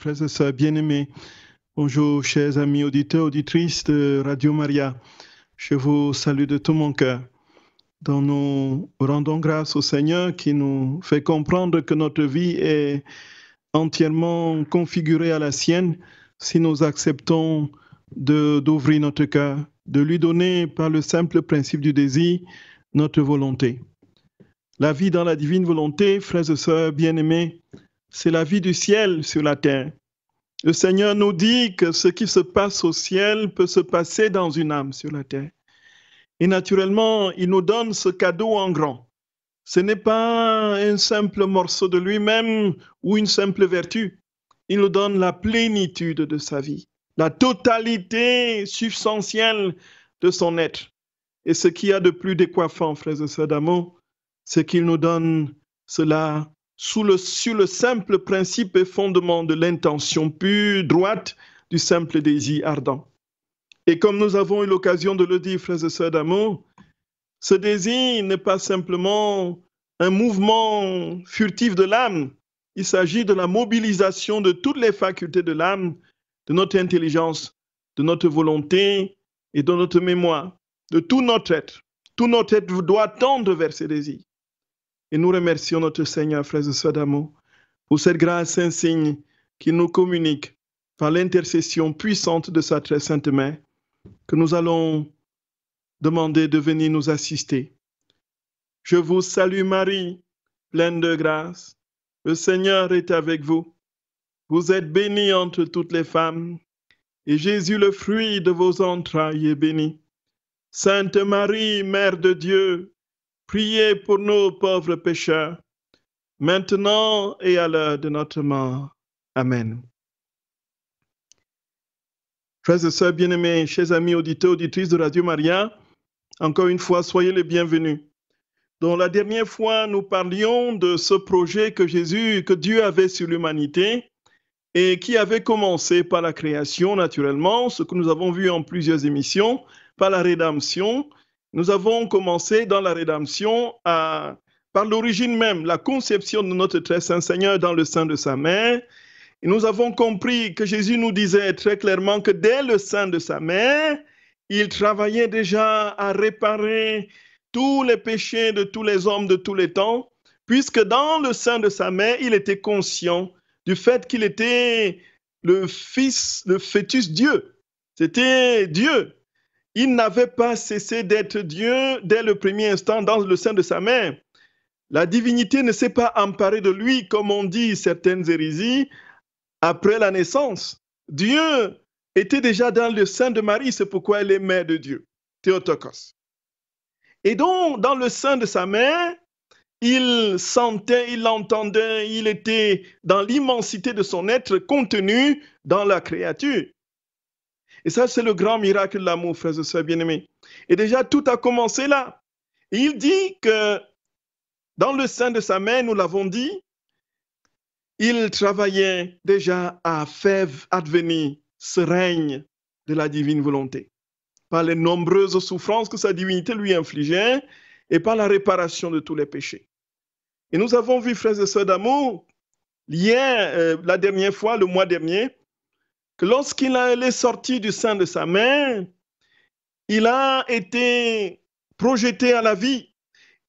frères et sœurs bien-aimés. Bonjour, chers amis auditeurs, auditrices de Radio Maria. Je vous salue de tout mon cœur. Nous rendons grâce au Seigneur qui nous fait comprendre que notre vie est entièrement configurée à la sienne si nous acceptons d'ouvrir notre cœur, de lui donner par le simple principe du désir notre volonté. La vie dans la divine volonté, frères et sœurs bien-aimés, c'est la vie du ciel sur la terre. Le Seigneur nous dit que ce qui se passe au ciel peut se passer dans une âme sur la terre. Et naturellement, il nous donne ce cadeau en grand. Ce n'est pas un simple morceau de lui-même ou une simple vertu. Il nous donne la plénitude de sa vie, la totalité substantielle de son être. Et ce qu'il y a de plus décoiffant, frères et sœurs d'amour, c'est qu'il nous donne cela sur le simple principe et fondement de l'intention pure, droite, du simple désir ardent. Et comme nous avons eu l'occasion de le dire, frères et sœurs d'amour, ce désir n'est pas simplement un mouvement furtif de l'âme, il s'agit de la mobilisation de toutes les facultés de l'âme, de notre intelligence, de notre volonté et de notre mémoire, de tout notre être. Tout notre être doit tendre vers ces désirs. Et nous remercions notre Seigneur, frères et sœurs d'amour, pour cette grâce insigne qu'il nous communique par l'intercession puissante de sa très sainte mère, que nous allons demander de venir nous assister. Je vous salue Marie, pleine de grâce. Le Seigneur est avec vous. Vous êtes bénie entre toutes les femmes, et Jésus, le fruit de vos entrailles, est béni. Sainte Marie, Mère de Dieu, priez pour nos pauvres pécheurs, maintenant et à l'heure de notre mort. Amen. Frères et sœurs bien-aimés, chers amis auditeurs, auditrices de Radio Maria, encore une fois, soyez les bienvenus. Donc, la dernière fois, nous parlions de ce projet que Dieu avait sur l'humanité et qui avait commencé par la création, naturellement, ce que nous avons vu en plusieurs émissions, par la rédemption. Nous avons commencé dans la rédemption par l'origine même, la conception de notre très saint Seigneur dans le sein de sa mère. Et nous avons compris que Jésus nous disait très clairement que dès le sein de sa mère, il travaillait déjà à réparer tous les péchés de tous les hommes de tous les temps, puisque dans le sein de sa mère, il était conscient du fait qu'il était le fœtus Dieu. C'était Dieu. Il n'avait pas cessé d'être Dieu dès le premier instant dans le sein de sa mère. La divinité ne s'est pas emparée de lui, comme on dit certaines hérésies, après la naissance. Dieu était déjà dans le sein de Marie, c'est pourquoi elle est mère de Dieu, Théotokos. Et donc, dans le sein de sa mère, il sentait, il entendait, il était dans l'immensité de son être contenu dans la créature. Et ça, c'est le grand miracle de l'amour, frères et sœurs bien-aimés. Et déjà, tout a commencé là. Et il dit que dans le sein de sa mère, nous l'avons dit, il travaillait déjà à faire advenir ce règne de la divine volonté, par les nombreuses souffrances que sa divinité lui infligeait et par la réparation de tous les péchés. Et nous avons vu, frères et sœurs d'amour, hier, la dernière fois, le mois dernier, que lorsqu'il est sorti du sein de sa mère, il a été projeté à la vie.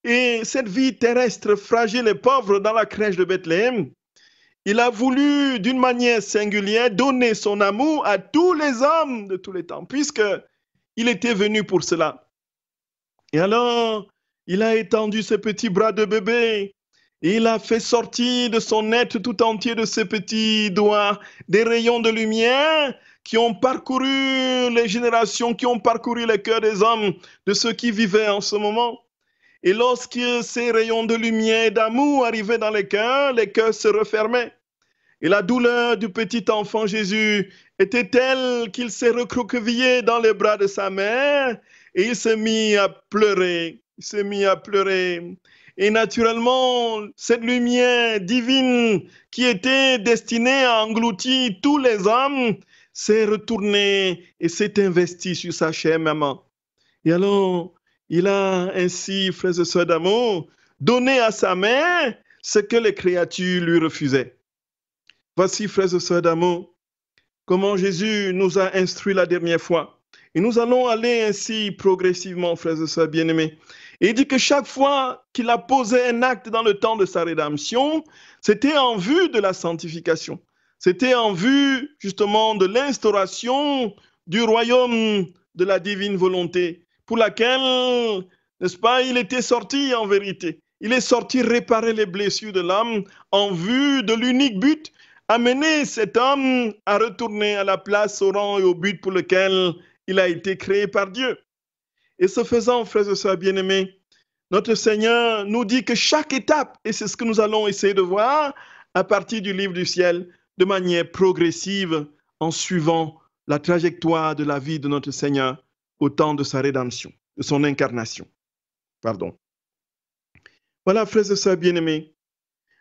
Et cette vie terrestre, fragile et pauvre dans la crèche de Bethléem, il a voulu, d'une manière singulière, donner son amour à tous les hommes de tous les temps, puisqu'il était venu pour cela. Et alors, il a étendu ses petits bras de bébé, et il a fait sortir de son être tout entier, de ses petits doigts, des rayons de lumière qui ont parcouru les générations, qui ont parcouru les cœurs des hommes, de ceux qui vivaient en ce moment. Et lorsque ces rayons de lumière et d'amour arrivaient dans les cœurs se refermaient. Et la douleur du petit enfant Jésus était telle qu'il s'est recroquevillé dans les bras de sa mère et il s'est mis à pleurer. Et naturellement, cette lumière divine qui était destinée à engloutir tous les hommes s'est retournée et s'est investie sur sa chère maman. Et alors, il a ainsi, frères et sœurs d'amour, donné à sa mère ce que les créatures lui refusaient. Voici, frères et sœurs d'amour, comment Jésus nous a instruits la dernière fois. Et nous allons aller ainsi progressivement, frères et sœurs bien-aimés. Et il dit que chaque fois qu'il a posé un acte dans le temps de sa rédemption, c'était en vue de la sanctification. C'était en vue justement de l'instauration du royaume de la divine volonté, pour laquelle, n'est-ce pas, il était sorti en vérité. Il est sorti réparer les blessures de l'âme en vue de l'unique but, amener cet homme à retourner à la place, au rang et au but pour lequel il a été créé par Dieu. Et ce faisant, frères et sœurs bien-aimés, notre Seigneur nous dit que chaque étape, et c'est ce que nous allons essayer de voir à partir du livre du ciel, de manière progressive, en suivant la trajectoire de la vie de notre Seigneur au temps de sa rédemption, de son incarnation. Pardon. Voilà, frères et sœurs bien-aimés.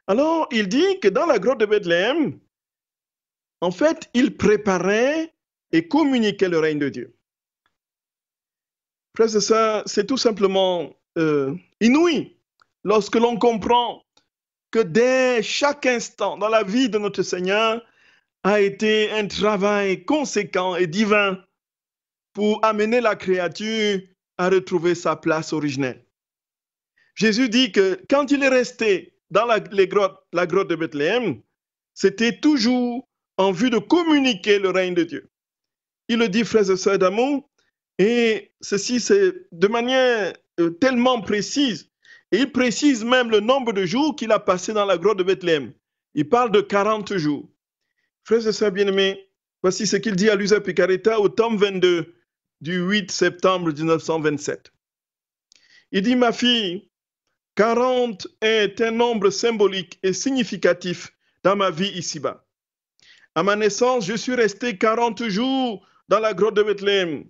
Alors, il dit que dans la grotte de Bethléem, en fait, il préparait et communiquait le règne de Dieu. Frères et sœurs, c'est tout simplement inouï lorsque l'on comprend que dès chaque instant dans la vie de notre Seigneur a été un travail conséquent et divin pour amener la créature à retrouver sa place originelle. Jésus dit que quand il est resté dans la grotte de Bethléem, c'était toujours en vue de communiquer le règne de Dieu. Il le dit, frères et sœurs d'amour, et ceci c'est de manière tellement précise. Et il précise même le nombre de jours qu'il a passé dans la grotte de Bethléem. Il parle de 40 jours. Frères et sœurs bien-aimés, voici ce qu'il dit à Luisa Picaretta au tome 22 du 8 septembre 1927. Il dit, ma fille, 40 est un nombre symbolique et significatif dans ma vie ici-bas. À ma naissance, je suis resté 40 jours dans la grotte de Bethléem,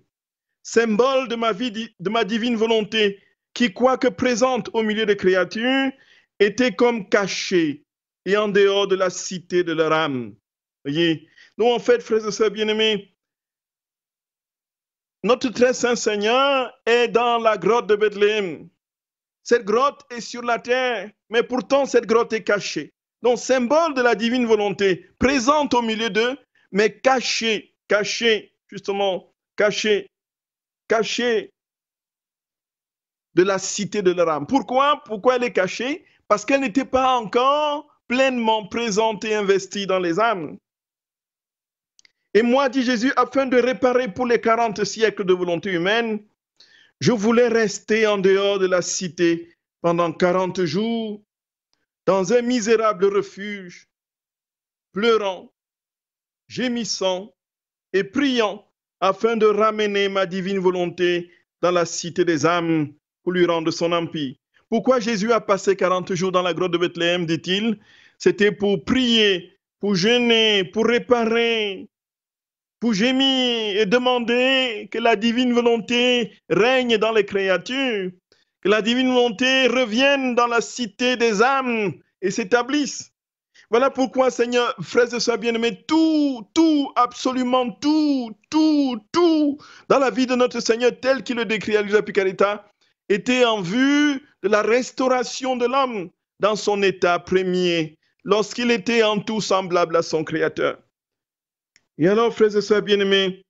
symbole de ma vie, de ma divine volonté, qui, quoique présente au milieu des créatures, était comme cachée et en dehors de la cité de leur âme. Voyez? Donc, en fait, frères et sœurs bien-aimés, notre très saint Seigneur est dans la grotte de Bethléem. Cette grotte est sur la terre, mais pourtant cette grotte est cachée. Donc, symbole de la divine volonté, présente au milieu d'eux, mais cachée, justement, cachée de la cité de leur âme. Pourquoi elle est cachée? Parce qu'elle n'était pas encore pleinement présente et investie dans les âmes. Et moi, dit Jésus, afin de réparer pour les 40 siècles de volonté humaine, je voulais rester en dehors de la cité pendant 40 jours, dans un misérable refuge, pleurant, gémissant et priant, afin de ramener ma divine volonté dans la cité des âmes pour lui rendre son empire. Pourquoi Jésus a passé 40 jours dans la grotte de Bethléem, dit-il? C'était pour prier, pour jeûner, pour réparer, pour gémir et demander que la divine volonté règne dans les créatures, que la divine volonté revienne dans la cité des âmes et s'établisse. Voilà pourquoi, Seigneur, frères et sœurs bien-aimés, tout, absolument tout, dans la vie de notre Seigneur, tel qu'il le décrit à Luisa Picaretta, était en vue de la restauration de l'homme dans son état premier, lorsqu'il était en tout semblable à son Créateur. Et alors, frères et sœurs bien-aimés,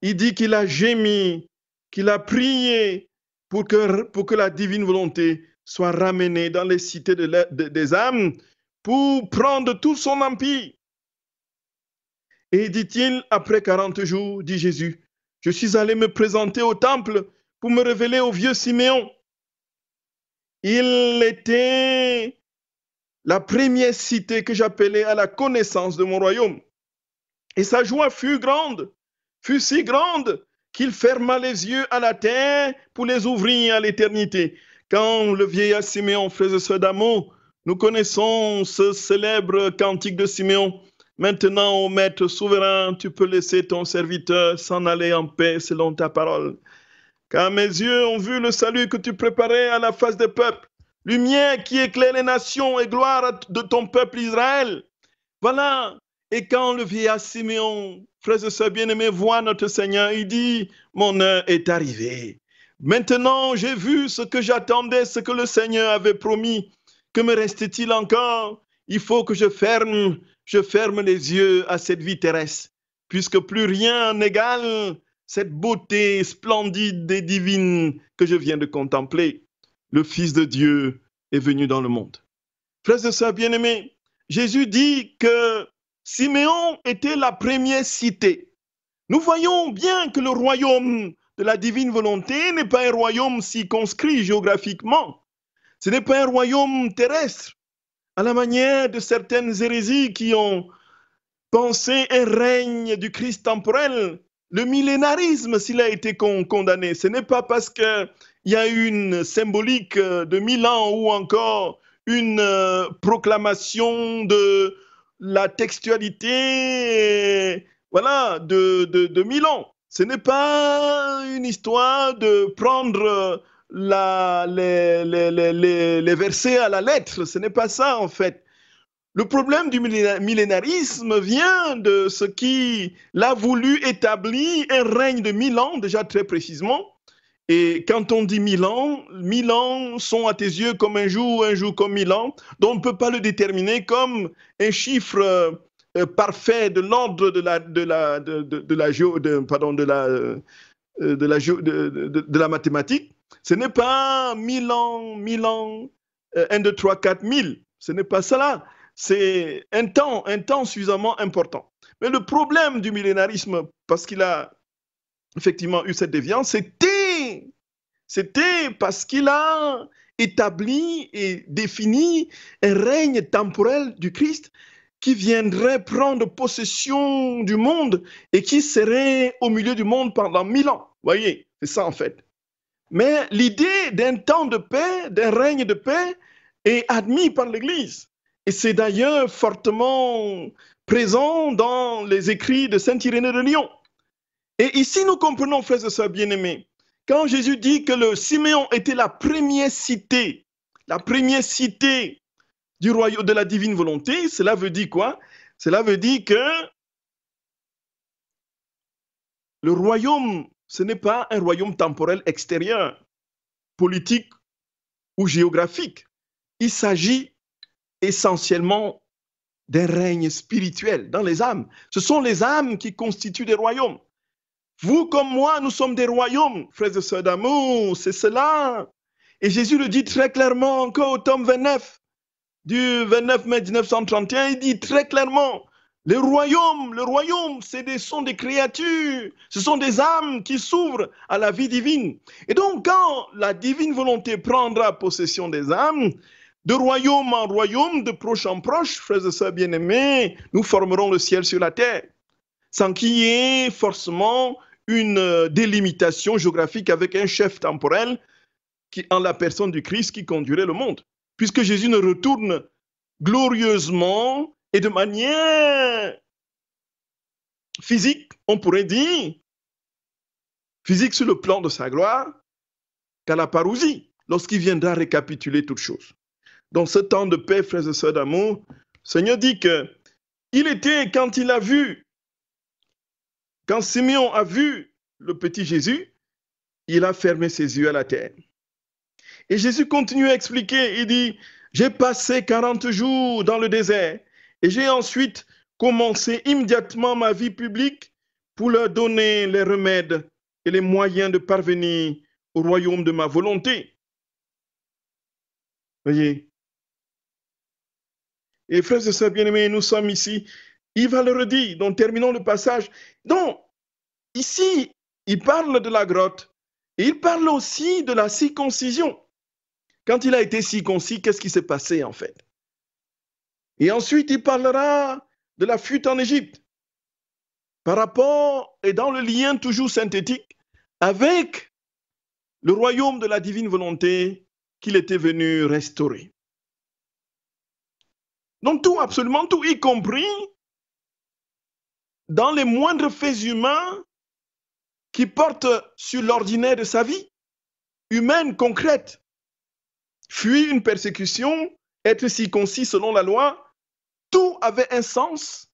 il dit qu'il a gémi, qu'il a prié pour que la divine volonté soit ramenée dans les cités des âmes pour prendre tout son empire. Et dit-il, après 40 jours, dit Jésus, je suis allé me présenter au temple pour me révéler au vieux Siméon. Il était la première cité que j'appelais à la connaissance de mon royaume. Et sa joie fut si grande qu'il ferma les yeux à la terre pour les ouvrir à l'éternité. Quand le vieillard Siméon, frères et sœurs d'amour, nous connaissons ce célèbre cantique de Siméon. Maintenant, ô Maître souverain, tu peux laisser ton serviteur s'en aller en paix selon ta parole. Car mes yeux ont vu le salut que tu préparais à la face des peuples, lumière qui éclaire les nations et gloire de ton peuple Israël. Voilà. Et quand le vieillard Siméon, frères et sœurs bien-aimés, voit notre Seigneur, il dit, mon heure est arrivée. Maintenant, j'ai vu ce que j'attendais, ce que le Seigneur avait promis. Que me reste-t-il encore? Il faut que je ferme je ferme les yeux à cette vie terrestre, puisque plus rien n'égale cette beauté splendide et divine que je viens de contempler. Le Fils de Dieu est venu dans le monde. Frères et sœurs bien-aimés, Jésus dit que Siméon était la première cité. Nous voyons bien que le royaume de la divine volonté n'est pas un royaume circonscrit géographiquement. Ce n'est pas un royaume terrestre, à la manière de certaines hérésies qui ont pensé un règne du Christ temporel. Le millénarisme, s'il a été condamné, ce n'est pas parce qu'il y a une symbolique de 1000 ans ou encore une proclamation de la textualité voilà, de 1000 ans. Ce n'est pas une histoire de prendre les versets à la lettre. Ce n'est pas ça, en fait. Le problème du millénarisme vient de ce qu'il a voulu établir un règne de 1000 ans, déjà très précisément. Et quand on dit 1000 ans sont à tes yeux comme un jour comme 1000 ans. Donc on ne peut pas le déterminer comme un chiffre parfait de l'ordre de la mathématique. Ce n'est pas 1000 ans, 1, 2, 3, 4, 1000. Ce n'est pas cela. C'est un temps suffisamment important. Mais le problème du millénarisme, parce qu'il a effectivement eu cette déviance, c'était parce qu'il a établi et défini un règne temporel du Christ qui viendrait prendre possession du monde et qui serait au milieu du monde pendant 1000 ans. Vous voyez, c'est ça en fait. Mais l'idée d'un temps de paix, d'un règne de paix, est admise par l'Église. Et c'est d'ailleurs fortement présent dans les écrits de saint Irénée de Lyon. Et ici, nous comprenons, frères et sœurs bien-aimés, quand Jésus dit que le Siméon était la première cité du royaume de la divine volonté, cela veut dire quoi? Cela veut dire que le royaume, ce n'est pas un royaume temporel extérieur, politique ou géographique. Il s'agit essentiellement d'un règne spirituel dans les âmes. Ce sont les âmes qui constituent des royaumes. Vous comme moi, nous sommes des royaumes, frères et sœurs d'amour, c'est cela. Et Jésus le dit très clairement encore au tome 29, du 29 mai 1931, il dit très clairement, le royaume, sont des créatures, ce sont des âmes qui s'ouvrent à la vie divine. Et donc, quand la divine volonté prendra possession des âmes, de royaume en royaume, de proche en proche, frères et sœurs bien-aimés, nous formerons le ciel sur la terre, sans qu'il y ait forcément une délimitation géographique avec un chef temporel qui, en la personne du Christ qui conduirait le monde. Puisque Jésus ne retourne glorieusement et de manière physique, on pourrait dire, physique sur le plan de sa gloire, qu'à la parousie, lorsqu'il viendra récapituler toutes choses. Dans ce temps de paix, frères et sœurs d'amour, le Seigneur dit que il était, quand Siméon a vu le petit Jésus, il a fermé ses yeux à la terre. Et Jésus continue à expliquer, il dit, j'ai passé 40 jours dans le désert et j'ai ensuite commencé immédiatement ma vie publique pour leur donner les remèdes et les moyens de parvenir au royaume de ma volonté. Voyez. Et frères et sœurs bien-aimés, nous sommes ici. Il va le redire. Donc, terminons le passage. Donc, ici, il parle de la grotte et il parle aussi de la circoncision. Quand il a été circoncis, qu'est-ce qui s'est passé en fait? Et ensuite, il parlera de la fuite en Égypte par rapport et dans le lien toujours synthétique avec le royaume de la divine volonté qu'il était venu restaurer. Donc tout, absolument tout, y compris dans les moindres faits humains qui portent sur l'ordinaire de sa vie, humaine, concrète. Fuir une persécution, être circoncis selon la loi, tout avait un sens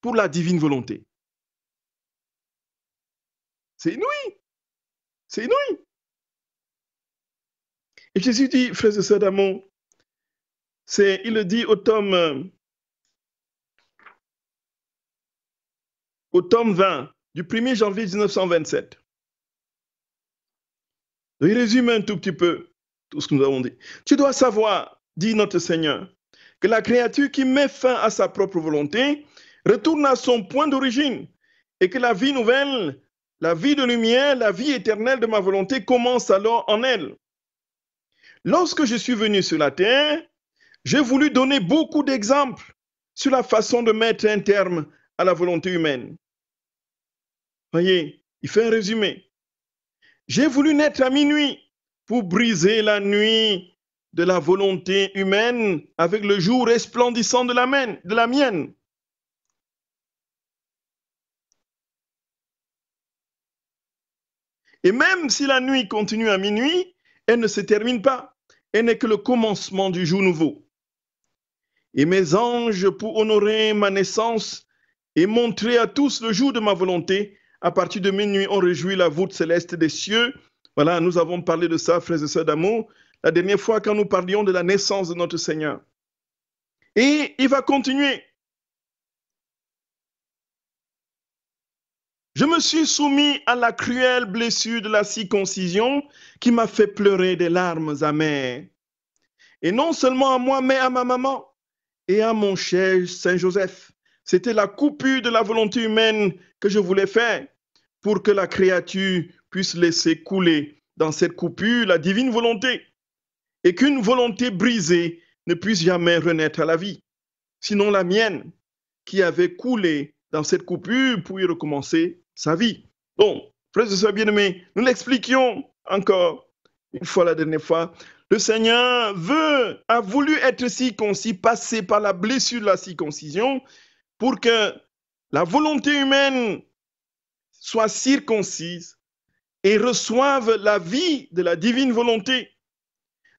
pour la divine volonté. C'est inouï. C'est inouï. Et Jésus dit, frères et sœurs d'amour, Il le dit au tome 20 du 1er janvier 1927. Il résume un tout petit peu tout ce que nous avons dit. Tu dois savoir, dit notre Seigneur, que la créature qui met fin à sa propre volonté retourne à son point d'origine et que la vie nouvelle, la vie de lumière, la vie éternelle de ma volonté commence alors en elle. Lorsque je suis venu sur la terre, j'ai voulu donner beaucoup d'exemples sur la façon de mettre un terme à la volonté humaine. Voyez, il fait un résumé. J'ai voulu naître à minuit pour briser la nuit de la volonté humaine avec le jour resplendissant de la mienne. Et même si la nuit continue à minuit, elle ne se termine pas. Elle n'est que le commencement du jour nouveau. Et mes anges, pour honorer ma naissance et montrer à tous le jour de ma volonté, à partir de minuit, on réjouit la voûte céleste des cieux. Voilà, nous avons parlé de ça, frères et sœurs d'amour, la dernière fois quand nous parlions de la naissance de notre Seigneur. Et il va continuer. Je me suis soumis à la cruelle blessure de la circoncision qui m'a fait pleurer des larmes amères. Et non seulement à moi, mais à ma maman et à mon cher Saint Joseph. C'était la coupure de la volonté humaine que je voulais faire pour que la créature puisse laisser couler dans cette coupure la divine volonté et qu'une volonté brisée ne puisse jamais renaître à la vie. Sinon la mienne qui avait coulé dans cette coupure pour y recommencer sa vie. Bon, frères et sœurs bien-aimés, nous l'expliquions encore une fois la dernière fois. Le Seigneur a voulu être circoncis, passer par la blessure de la circoncision pour que la volonté humaine soit circoncise et reçoive la vie de la divine volonté.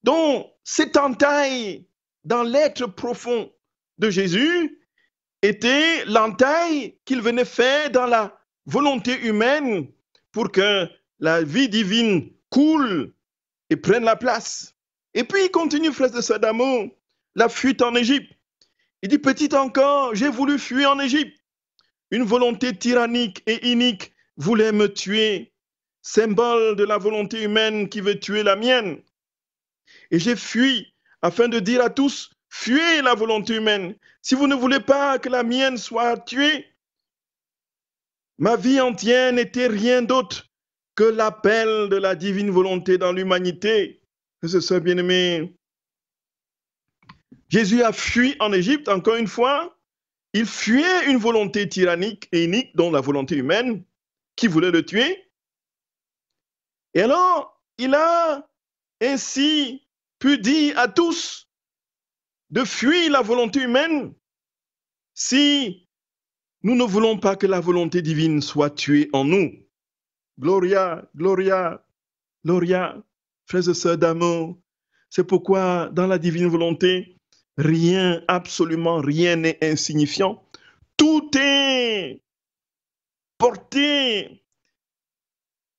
Donc, cette entaille dans l'être profond de Jésus était l'entaille qu'il venait faire dans la volonté humaine pour que la vie divine coule et prenne la place. Et puis il continue, frères et sœurs d'amour, la fuite en Égypte. Il dit, petit encore, j'ai voulu fuir en Égypte. Une volonté tyrannique et inique voulait me tuer, symbole de la volonté humaine qui veut tuer la mienne. Et j'ai fui afin de dire à tous, fuyez la volonté humaine. Si vous ne voulez pas que la mienne soit tuée, ma vie entière n'était rien d'autre que l'appel de la divine volonté dans l'humanité. C'est ça, bien-aimé. Jésus a fui en Égypte, encore une fois. Il fuyait une volonté tyrannique et inique, dont la volonté humaine, qui voulait le tuer. Et alors, il a ainsi pu dire à tous de fuir la volonté humaine si nous ne voulons pas que la volonté divine soit tuée en nous. Gloria, gloria, gloria, frères et sœurs d'amour. C'est pourquoi dans la divine volonté, rien, absolument rien n'est insignifiant. Tout est porté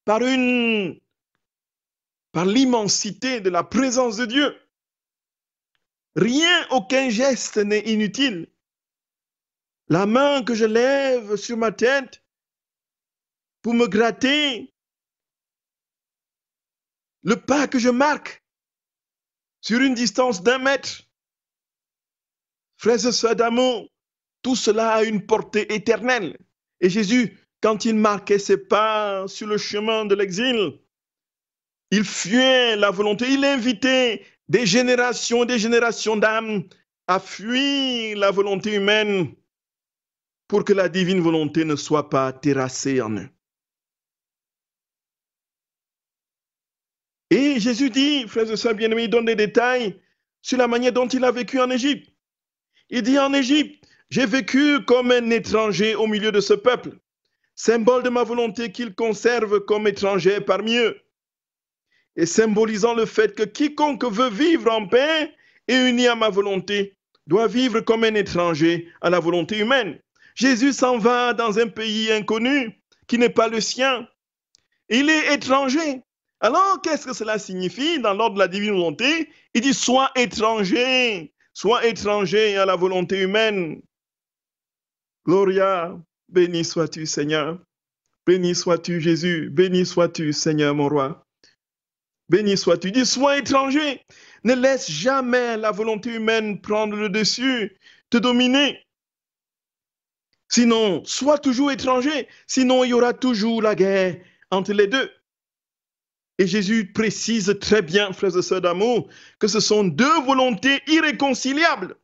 par l'immensité de la présence de Dieu. Rien, aucun geste n'est inutile. La main que je lève sur ma tête pour me gratter, le pas que je marque sur une distance d'1 mètre, frères et sœurs d'amour, tout cela a une portée éternelle. Et Jésus, quand il marquait ses pas sur le chemin de l'exil, il fuyait la volonté, il invitait des générations d'âmes à fuir la volonté humaine pour que la divine volonté ne soit pas terrassée en eux. Et Jésus dit, frères et sœurs bien-aimés, il donne des détails sur la manière dont il a vécu en Égypte. Il dit, en Égypte, j'ai vécu comme un étranger au milieu de ce peuple, symbole de ma volonté qu'il conserve comme étranger parmi eux, et symbolisant le fait que quiconque veut vivre en paix et uni à ma volonté doit vivre comme un étranger à la volonté humaine. Jésus s'en va dans un pays inconnu qui n'est pas le sien. Il est étranger. Alors, qu'est-ce que cela signifie dans l'ordre de la divine volonté? Il dit, sois étranger soit étranger à la volonté humaine. Gloria, béni sois-tu, Seigneur. Béni sois-tu, Jésus. Béni sois-tu, Seigneur, mon roi. Béni sois-tu. Dis, sois étranger. Ne laisse jamais la volonté humaine prendre le dessus, te dominer. Sinon, sois toujours étranger. Sinon, il y aura toujours la guerre entre les deux. Et Jésus précise très bien, frères et sœurs d'amour, que ce sont deux volontés irréconciliables.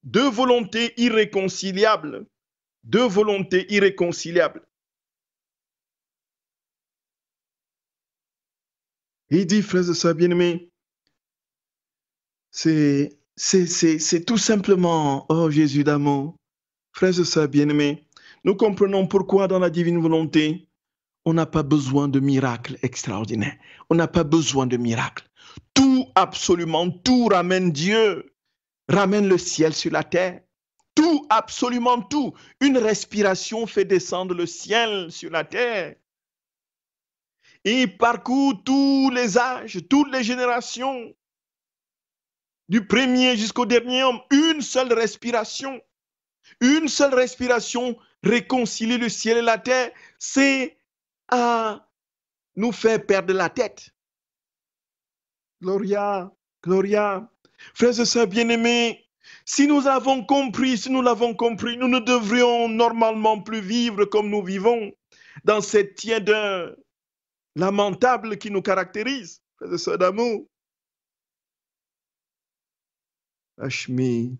Deux volontés irréconciliables. Deux volontés irréconciliables. Il dit, frères et sœurs bien-aimés, c'est tout simplement, oh Jésus d'amour, frères et sœurs bien-aimés, nous comprenons pourquoi dans la divine volonté, on n'a pas besoin de miracles extraordinaires. On n'a pas besoin de miracles. Tout, absolument tout ramène Dieu, ramène le ciel sur la terre. Tout, absolument tout. Une respiration fait descendre le ciel sur la terre. Et il parcourt tous les âges, toutes les générations, du premier jusqu'au dernier homme. Une seule respiration réconcilie le ciel et la terre. C'est à nous faire perdre la tête. Gloria, Gloria. Frères et sœurs bien-aimés, si nous l'avons compris, nous ne devrions normalement plus vivre comme nous vivons, dans cette tiédeur lamentable qui nous caractérise, frères et sœurs d'amour. Hachmi.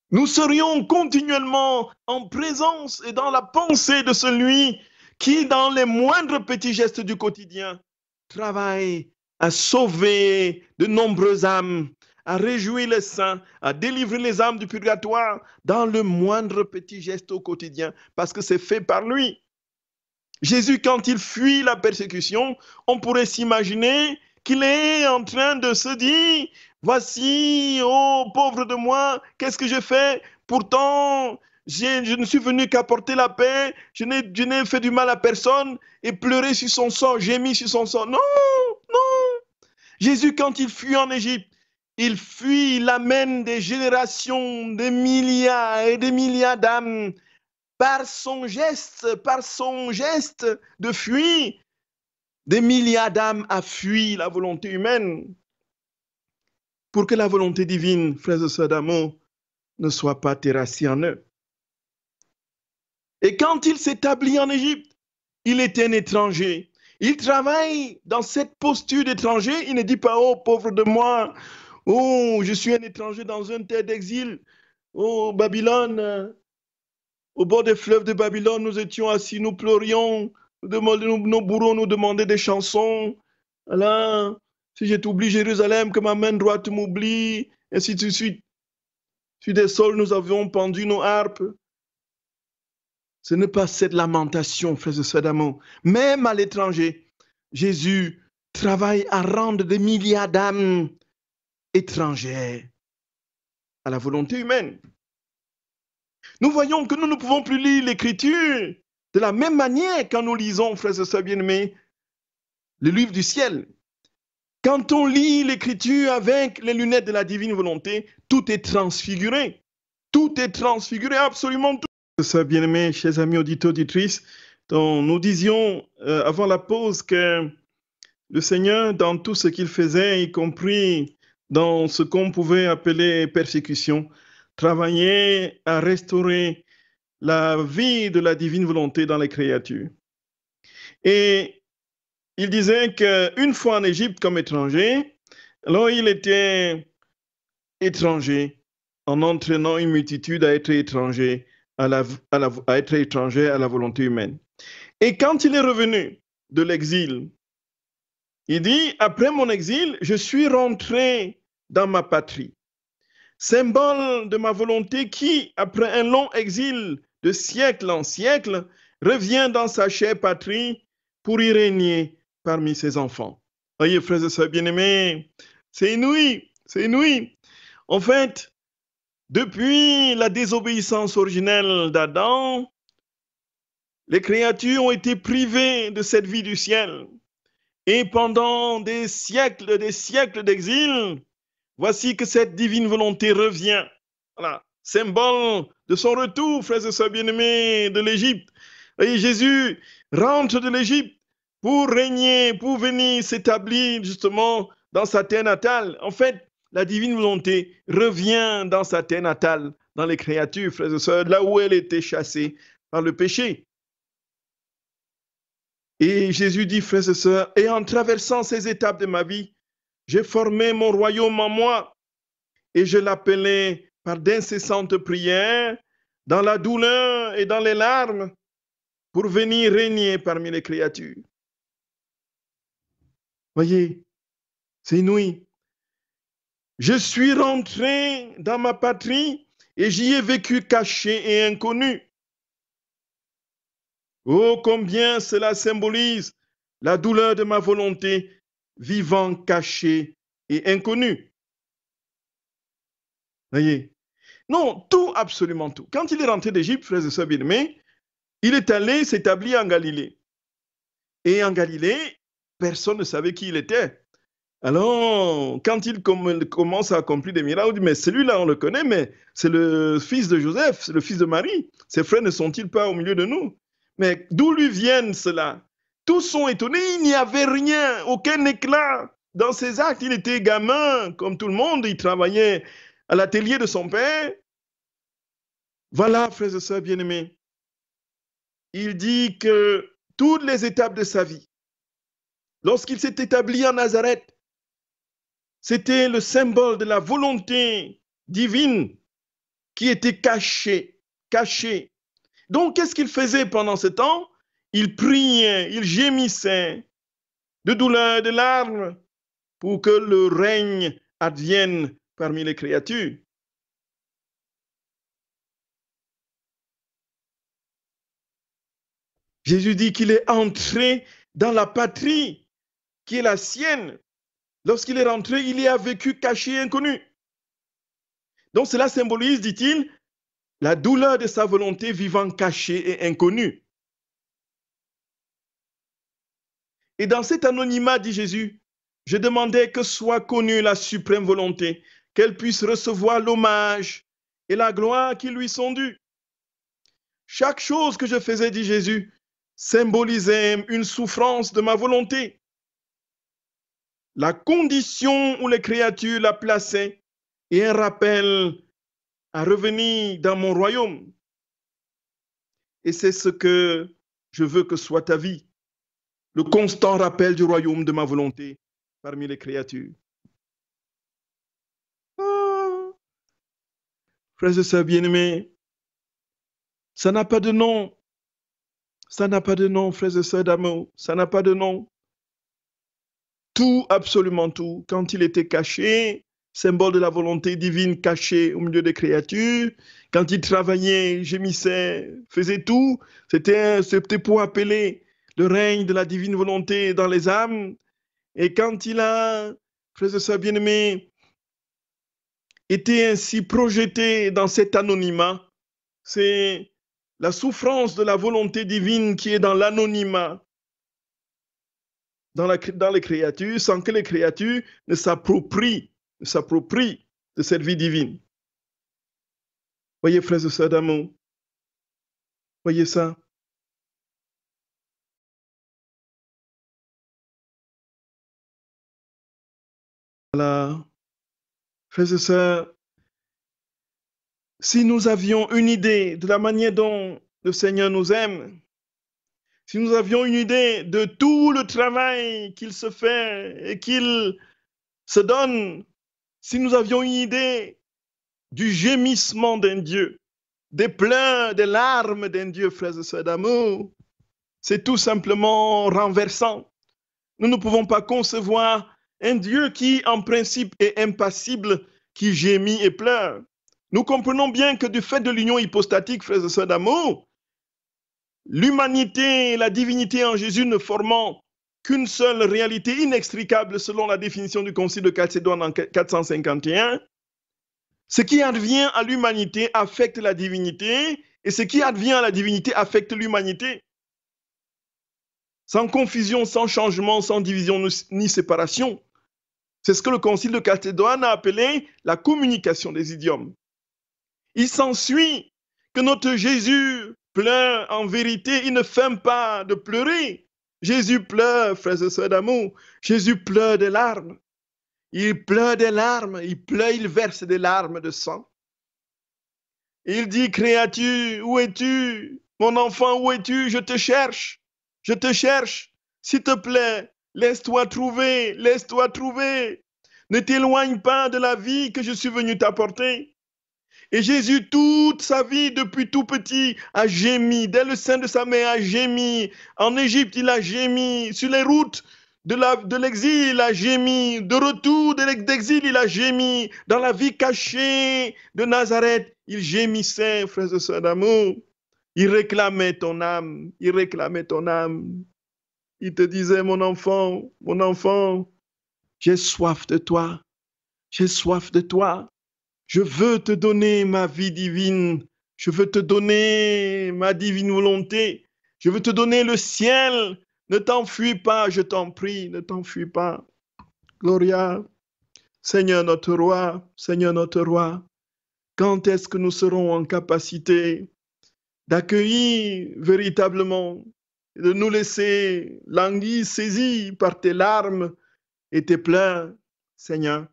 Nous serions continuellement en présence et dans la pensée de celui qui, dans les moindres petits gestes du quotidien, travaille à sauver de nombreuses âmes, à réjouir les saints, à délivrer les âmes du purgatoire, dans le moindre petit geste au quotidien, parce que c'est fait par lui. Jésus, quand il fuit la persécution, on pourrait s'imaginer qu'il est en train de se dire, voici, oh pauvre de moi, qu'est-ce que j'ai fait? Pourtant, je ne suis venu qu'apporter la paix, je n'ai fait du mal à personne, et pleurer sur son sang, gémir sur son sang. Non, non. Jésus, quand il fuit en Égypte, il fuit, il amène des générations, des milliards et des milliards d'âmes. Par son geste de fuir, des milliards d'âmes a fui la volonté humaine pour que la volonté divine, frères et sœurs d'amour, ne soit pas terrassée en eux. Et quand il s'établit en Égypte, il est un étranger. Il travaille dans cette posture d'étranger. Il ne dit pas, oh pauvre de moi, oh je suis un étranger dans une terre d'exil, oh Babylone. Au bord des fleuves de Babylone, nous étions assis, nous pleurions, nos bourreaux nous demandaient des chansons. Voilà, si je t'oublie Jérusalem, que ma main droite m'oublie, ainsi de suite. Sur des sols, nous avions pendu nos harpes. Ce n'est pas cette lamentation, frères et sœurs d'amour. Même à l'étranger, Jésus travaille à rendre des milliards d'âmes étrangères à la volonté humaine. Nous voyons que nous ne pouvons plus lire l'Écriture de la même manière quand nous lisons, frères et sœurs bien-aimés, le livre du ciel. Quand on lit l'Écriture avec les lunettes de la divine volonté, tout est transfiguré. Tout est transfiguré, absolument tout. Frères et sœurs bien-aimés, chers amis auditeurs, auditrices, nous disions avant la pause que le Seigneur, dans tout ce qu'il faisait, y compris dans ce qu'on pouvait appeler persécution, travailler à restaurer la vie de la divine volonté dans les créatures. Et il disait qu'une fois en Égypte comme étranger, alors il était étranger en entraînant une multitude à être étranger à la volonté humaine. Et quand il est revenu de l'exil, il dit, après mon exil, je suis rentré dans ma patrie. Symbole de ma volonté qui, après un long exil de siècle en siècle, revient dans sa chère patrie pour y régner parmi ses enfants. Voyez, frères et sœurs bien-aimés, c'est inouï, c'est inouï. En fait, depuis la désobéissance originelle d'Adam, les créatures ont été privées de cette vie du ciel. Et pendant des siècles d'exil, voici que cette divine volonté revient. Voilà, symbole de son retour, frères et sœurs bien-aimés, de l'Égypte. Et Jésus rentre de l'Égypte pour régner, pour venir s'établir justement dans sa terre natale. En fait, la divine volonté revient dans sa terre natale, dans les créatures, frères et sœurs, là où elle était chassée par le péché. Et Jésus dit, frères et sœurs, et en traversant ces étapes de ma vie, j'ai formé mon royaume en moi et je l'appelais par d'incessantes prières, dans la douleur et dans les larmes, pour venir régner parmi les créatures. Voyez, c'est inouï. Je suis rentré dans ma patrie et j'y ai vécu caché et inconnu. Oh, combien cela symbolise la douleur de ma volonté, vivant caché et inconnu. Voyez? Non, tout, absolument tout. Quand il est rentré d'Égypte, frères et sœurs bien-aimés, il est allé s'établir en Galilée. Et en Galilée, personne ne savait qui il était. Alors, quand il commence à accomplir des miracles, on dit, mais celui-là, on le connaît, mais c'est le fils de Joseph, c'est le fils de Marie. Ses frères ne sont-ils pas au milieu de nous? Mais d'où lui viennent cela? Tous sont étonnés, il n'y avait rien, aucun éclat dans ses actes. Il était gamin, comme tout le monde, il travaillait à l'atelier de son père. Voilà, frères et sœurs bien-aimés, il dit que toutes les étapes de sa vie, lorsqu'il s'est établi en Nazareth, c'était le symbole de la volonté divine qui était cachée, cachée. Donc, qu'est-ce qu'il faisait pendant ce temps? Il priait, il gémissait de douleur, de larmes, pour que le règne advienne parmi les créatures. Jésus dit qu'il est entré dans la patrie qui est la sienne. Lorsqu'il est rentré, il y a vécu caché et inconnu. Donc cela symbolise, dit-il, la douleur de sa volonté vivant cachée et inconnue. Et dans cet anonymat, dit Jésus, je demandais que soit connue la suprême volonté, qu'elle puisse recevoir l'hommage et la gloire qui lui sont dues. Chaque chose que je faisais, dit Jésus, symbolisait une souffrance de ma volonté. La condition où les créatures la plaçaient est un rappel à revenir dans mon royaume. Et c'est ce que je veux que soit ta vie, le constant rappel du royaume de ma volonté parmi les créatures. Ah, frères et sœurs bien-aimés, ça n'a pas de nom. Ça n'a pas de nom, frères et sœurs d'amour. Ça n'a pas de nom. Tout, absolument tout, quand il était caché, symbole de la volonté divine cachée au milieu des créatures, quand il travaillait, gémissait, faisait tout, c'était pour appeler le règne de la divine volonté dans les âmes. Et quand il a, frères et sœurs bien-aimés, été ainsi projeté dans cet anonymat, c'est la souffrance de la volonté divine qui est dans l'anonymat, dans les créatures, sans que les créatures ne s'approprient de cette vie divine. Voyez, frères et sœurs d'amour, voyez ça. Voilà, frères et sœurs, si nous avions une idée de la manière dont le Seigneur nous aime, si nous avions une idée de tout le travail qu'il se fait et qu'il se donne, si nous avions une idée du gémissement d'un Dieu, des pleurs, des larmes d'un Dieu, frères et sœurs d'amour, c'est tout simplement renversant. Nous ne pouvons pas concevoir un Dieu qui, en principe, est impassible, qui gémit et pleure. Nous comprenons bien que du fait de l'union hypostatique, frères et sœurs d'amour, l'humanité et la divinité en Jésus ne formant qu'une seule réalité inextricable selon la définition du Concile de Chalcédoine en 451, ce qui advient à l'humanité affecte la divinité et ce qui advient à la divinité affecte l'humanité. Sans confusion, sans changement, sans division ni séparation. C'est ce que le concile de Chalcédoine a appelé la communication des idiomes. Il s'ensuit que notre Jésus pleure en vérité, il ne feint pas de pleurer. Jésus pleure, frères et sœurs d'amour. Jésus pleure des larmes. Il pleure des larmes, il verse des larmes de sang. Il dit, créature, où es-tu? Mon enfant, où es-tu? Je te cherche. Je te cherche. S'il te plaît, laisse-toi trouver, laisse-toi trouver. Ne t'éloigne pas de la vie que je suis venu t'apporter. Et Jésus, toute sa vie, depuis tout petit, a gémi. Dès le sein de sa mère, a gémi. En Égypte, il a gémi. Sur les routes de l'exil, il a gémi. De retour d'exil, il a gémi. Dans la vie cachée de Nazareth, il gémissait, frères et sœurs d'amour. Il réclamait ton âme. Il réclamait ton âme. Il te disait, mon enfant, j'ai soif de toi. J'ai soif de toi. Je veux te donner ma vie divine. Je veux te donner ma divine volonté. Je veux te donner le ciel. Ne t'enfuis pas, je t'en prie, ne t'enfuis pas. Gloria, Seigneur notre roi, Seigneur notre roi, quand est-ce que nous serons en capacité d'accueillir véritablement, de nous laisser languir, saisis par tes larmes et tes pleurs, Seigneur?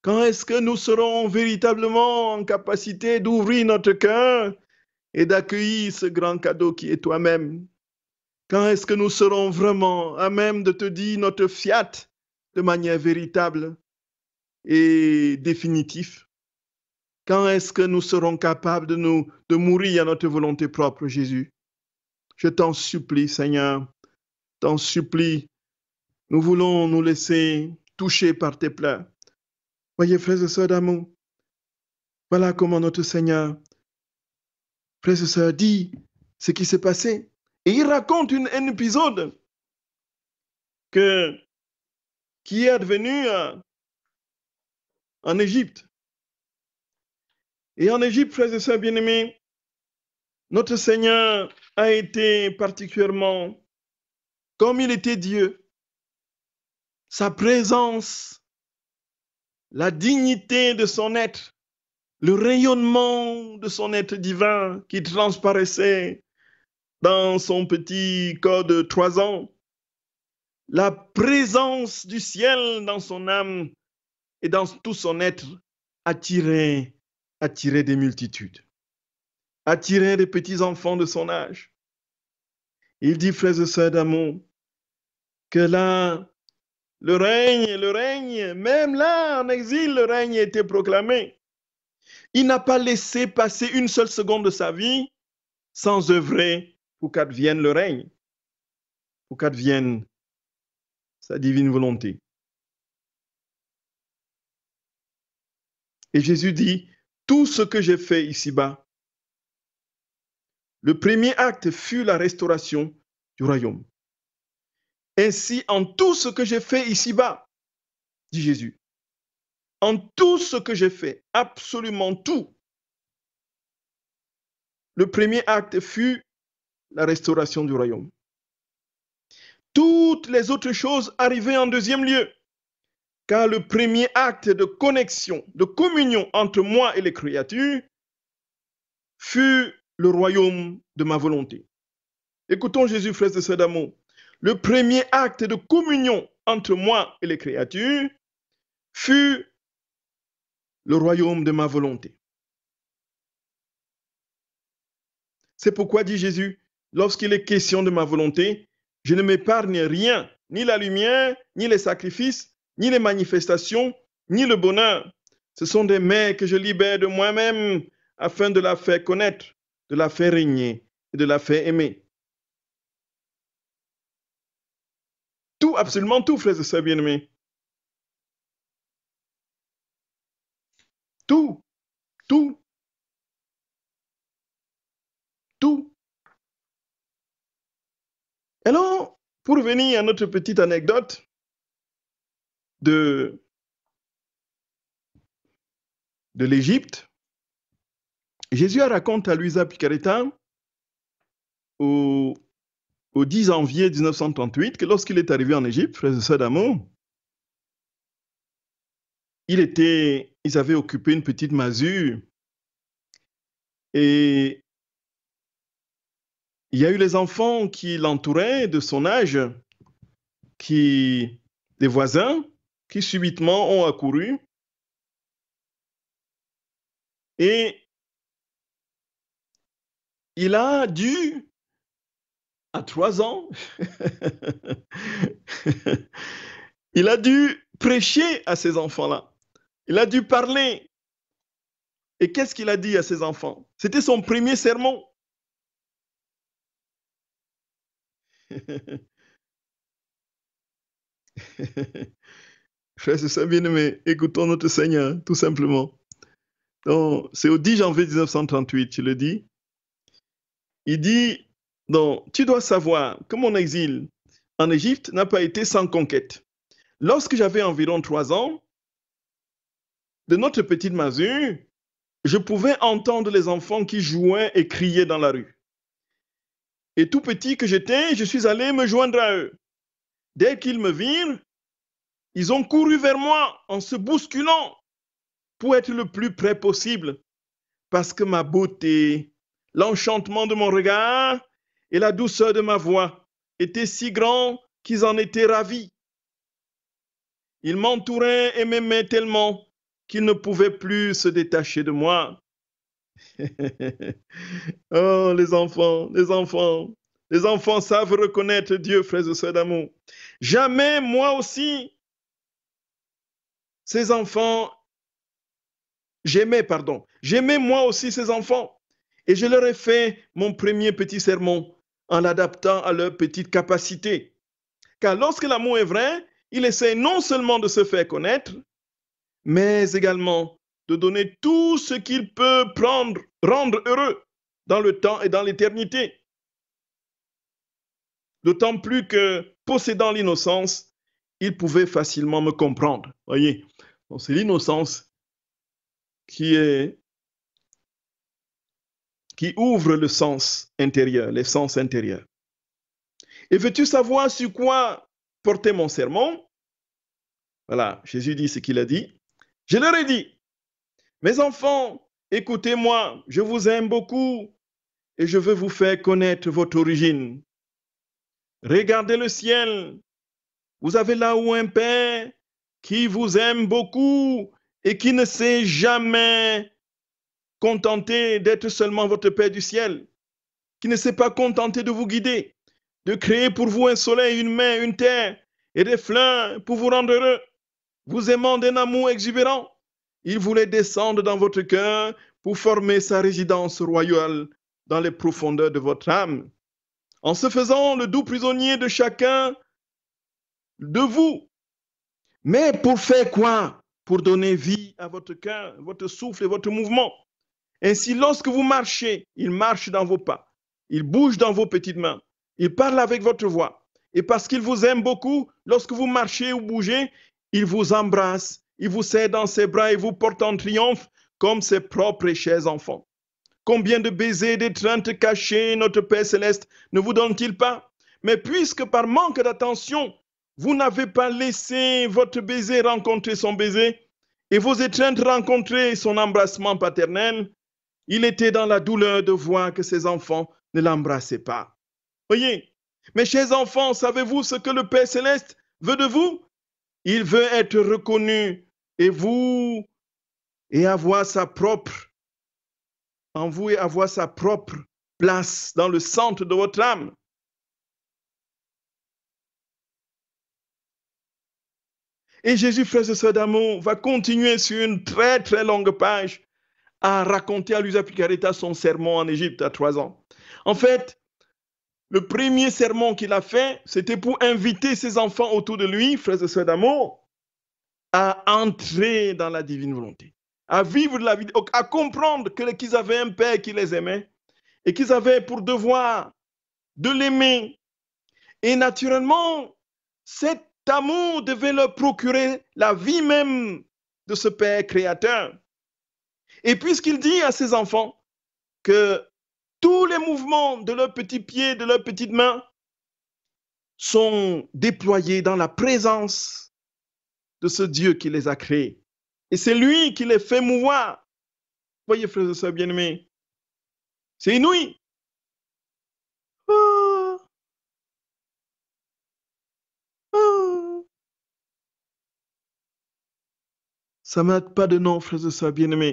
Quand est-ce que nous serons véritablement en capacité d'ouvrir notre cœur et d'accueillir ce grand cadeau qui est toi-même? Quand est-ce que nous serons vraiment à même de te dire notre fiat de manière véritable et définitive? Quand est-ce que nous serons capables de mourir à notre volonté propre, Jésus? Je t'en supplie, Seigneur, t'en supplie. Nous voulons nous laisser toucher par tes pleurs. Voyez, frères et sœurs d'amour, voilà comment notre Seigneur, frères et sœurs, dit ce qui s'est passé. Et il raconte un épisode qui est advenu en Égypte. Et en Égypte, frères et sœurs bien-aimés, notre Seigneur a été particulièrement, comme il était Dieu, sa présence, la dignité de son être, le rayonnement de son être divin qui transparaissait dans son petit corps de 3 ans, la présence du ciel dans son âme et dans tout son être attirait des multitudes, attirait des petits-enfants de son âge. Il dit, frères et sœurs d'amour, que là, le règne, même là, en exil, le règne a été proclamé. Il n'a pas laissé passer une seule seconde de sa vie sans œuvrer pour qu'advienne le règne, pour qu'advienne sa divine volonté. Et Jésus dit, tout ce que j'ai fait ici-bas, le premier acte fut la restauration du royaume. Ainsi, en tout ce que j'ai fait ici-bas, dit Jésus, en tout ce que j'ai fait, absolument tout, le premier acte fut la restauration du royaume. Toutes les autres choses arrivaient en deuxième lieu, car le premier acte de connexion, de communion entre moi et les créatures fut le royaume de ma volonté. Écoutons Jésus, frères et sœurs d'amour. Le premier acte de communion entre moi et les créatures fut le royaume de ma volonté. C'est pourquoi, dit Jésus, lorsqu'il est question de ma volonté, je ne m'épargne rien, ni la lumière, ni les sacrifices, ni les manifestations, ni le bonheur. Ce sont des mers que je libère de moi-même afin de la faire connaître, de la faire régner et de la faire aimer. Tout, absolument tout, frères et sœurs bien-aimés. Tout, tout, tout. Alors, pour revenir à notre petite anecdote de l'Égypte, Jésus raconte à Luisa Picaretta au 10 janvier 1938 que lorsqu'il est arrivé en Égypte, frères et sœurs d'amour, ils avaient occupé une petite masure et il y a eu les enfants qui l'entouraient de son âge, des voisins, qui subitement ont accouru et il a dû, à 3 ans, il a dû prêcher à ces enfants-là. Il a dû parler. Et qu'est-ce qu'il a dit à ses enfants? C'était son premier sermon. Frères et sœurs bien-aimés, écoutons notre Seigneur, tout simplement. C'est au 10 janvier 1938, il le dit. Il dit, donc, tu dois savoir que mon exil en Égypte n'a pas été sans conquête. Lorsque j'avais environ 3 ans, de notre petite masure, je pouvais entendre les enfants qui jouaient et criaient dans la rue. Et tout petit que j'étais, je suis allé me joindre à eux. Dès qu'ils me virent, ils ont couru vers moi en se bousculant pour être le plus près possible, parce que ma beauté, l'enchantement de mon regard et la douceur de ma voix étaient si grands qu'ils en étaient ravis. Ils m'entouraient et m'aimaient tellement qu'ils ne pouvaient plus se détacher de moi. Oh, les enfants, les enfants. Les enfants savent reconnaître Dieu, frères et sœurs d'amour. Jamais, moi aussi, ces enfants, j'aimais moi aussi ces enfants. Et je leur ai fait mon premier petit sermon en l'adaptant à leur petite capacité. Car lorsque l'amour est vrai, il essaie non seulement de se faire connaître, mais également de donner tout ce qu'il peut rendre heureux dans le temps et dans l'éternité. D'autant plus que, possédant l'innocence, il pouvait facilement me comprendre. Voyez, c'est l'innocence qui ouvre le sens intérieur, les sens intérieurs. Et veux-tu savoir sur quoi portait mon sermon? Voilà, Jésus dit ce qu'il a dit. Je leur ai dit, mes enfants, écoutez-moi, je vous aime beaucoup et je veux vous faire connaître votre origine. Regardez le ciel. Vous avez là-haut un Père qui vous aime beaucoup et qui ne s'est jamais contenté d'être seulement votre Père du ciel, qui ne s'est pas contenté de vous guider, de créer pour vous un soleil, une mer, une terre et des fleurs pour vous rendre heureux. Vous aimant d'un amour exubérant, il voulait descendre dans votre cœur pour former sa résidence royale dans les profondeurs de votre âme, en se faisant le doux prisonnier de chacun de vous. Mais pour faire quoi? Pour donner vie à votre cœur, votre souffle et votre mouvement. Ainsi, lorsque vous marchez, il marche dans vos pas, il bouge dans vos petites mains, il parle avec votre voix. Et parce qu'il vous aime beaucoup, lorsque vous marchez ou bougez, il vous embrasse, il vous serre dans ses bras et vous porte en triomphe comme ses propres et chers enfants. Combien de baisers, d'étreintes cachées notre Père céleste ne vous donne-t-il pas? Mais puisque par manque d'attention, vous n'avez pas laissé votre baiser rencontrer son baiser et vos étreintes rencontrer son embrassement paternel, il était dans la douleur de voir que ses enfants ne l'embrassaient pas. Voyez, mes chers enfants, savez-vous ce que le Père céleste veut de vous? Il veut être reconnu et avoir sa propre place dans le centre de votre âme. Et Jésus, frères et sœurs d'amour, va continuer sur une très très longue page à raconter à Luisa Picaretta son sermon en Égypte à 3 ans. En fait, le premier sermon qu'il a fait, c'était pour inviter ses enfants autour de lui, frères et sœurs d'amour, à entrer dans la divine volonté, à vivre la vie, à comprendre qu'ils avaient un Père qui les aimait et qu'ils avaient pour devoir de l'aimer. Et naturellement, cet amour devait leur procurer la vie même de ce Père créateur. Et puisqu'il dit à ses enfants que tous les mouvements de leurs petits pieds, de leurs petites mains sont déployés dans la présence de ce Dieu qui les a créés. Et c'est lui qui les fait mouvoir. Voyez, frères et sœurs bien-aimés, c'est inouï. Oh, oh. Ça n'a pas de nom, frères et sœurs bien-aimés.